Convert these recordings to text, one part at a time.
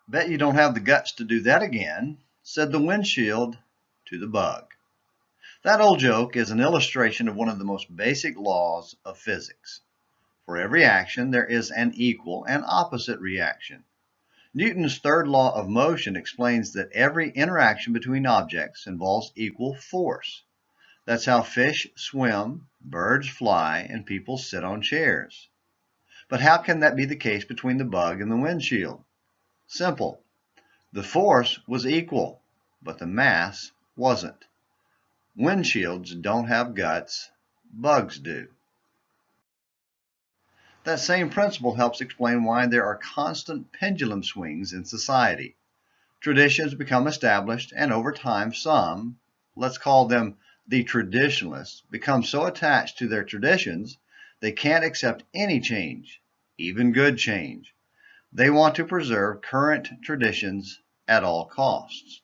Bet you don't have the guts to do that again, said the windshield to the bug. That old joke is an illustration of one of the most basic laws of physics. For every action, there is an equal and opposite reaction. Newton's third law of motion explains that every interaction between objects involves equal force. That's how fish swim, birds fly, and people sit on chairs. But how can that be the case between the bug and the windshield? Simple. The force was equal, but the mass wasn't. Windshields don't have guts, bugs do. That same principle helps explain why there are constant pendulum swings in society. Traditions become established, and over time some, let's call them the traditionalists, become so attached to their traditions they can't accept any change, even good change. They want to preserve current traditions at all costs.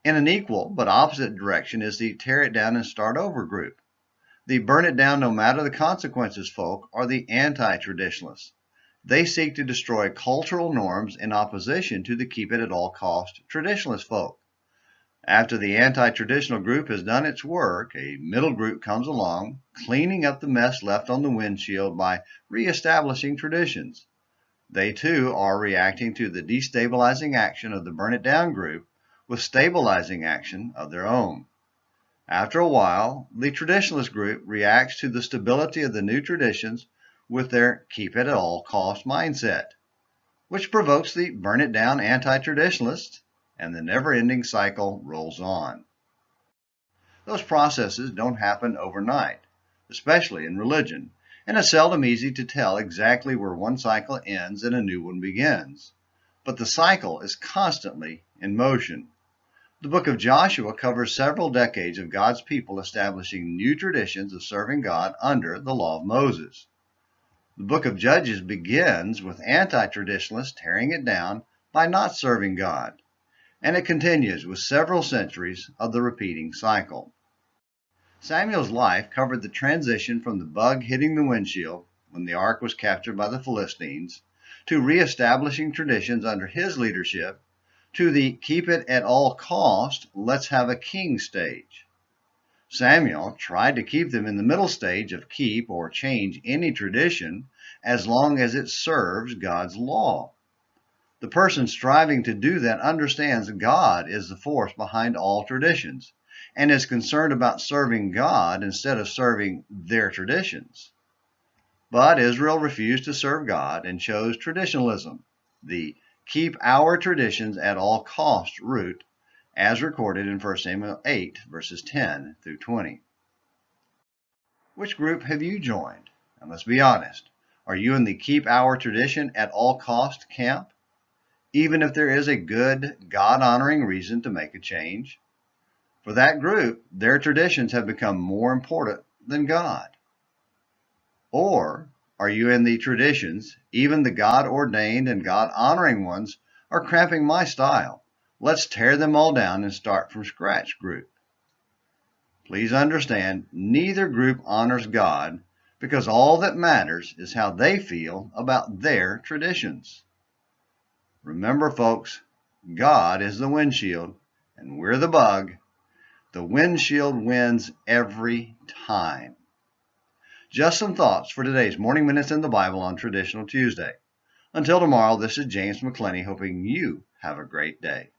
In an equal but opposite direction is the tear it down and start over group. The burn it down no matter the consequences folk are the anti-traditionalists. They seek to destroy cultural norms in opposition to the keep it at all cost traditionalist folk. After the anti-traditional group has done its work, a middle group comes along, cleaning up the mess left on the windshield by reestablishing traditions. They too are reacting to the destabilizing action of the burn it down group with stabilizing action of their own. After a while, the traditionalist group reacts to the stability of the new traditions with their keep it at all cost mindset, which provokes the burn it down anti-traditionalist, and the never-ending cycle rolls on. Those processes don't happen overnight, especially in religion, and it's seldom easy to tell exactly where one cycle ends and a new one begins. But the cycle is constantly in motion. The book of Joshua covers several decades of God's people establishing new traditions of serving God under the law of Moses. The book of Judges begins with anti-traditionalists tearing it down by not serving God, and it continues with several centuries of the repeating cycle. Samuel's life covered the transition from the bug hitting the windshield when the ark was captured by the Philistines to reestablishing traditions under his leadership to the keep it at all cost, let's have a king stage. Samuel tried to keep them in the middle stage of keep or change any tradition as long as it serves God's law. The person striving to do that understands God is the force behind all traditions and is concerned about serving God instead of serving their traditions. But Israel refused to serve God and chose traditionalism, the keep our traditions at all cost route, as recorded in 1 Samuel 8, verses 10 through 20. Which group have you joined? And let's be honest, are you in the keep our tradition at all cost camp? Even if there is a good, God-honoring reason to make a change? For that group, their traditions have become more important than God. Or are you in the traditions, even the God-ordained and God-honoring ones are cramping my style? Let's tear them all down and start from scratch group. Please understand, neither group honors God because all that matters is how they feel about their traditions. Remember, folks, God is the windshield and we're the bug. The windshield wins every time. Just some thoughts for today's Morning Minutes in the Bible on Traditional Tuesday. Until tomorrow, this is James McClenny hoping you have a great day.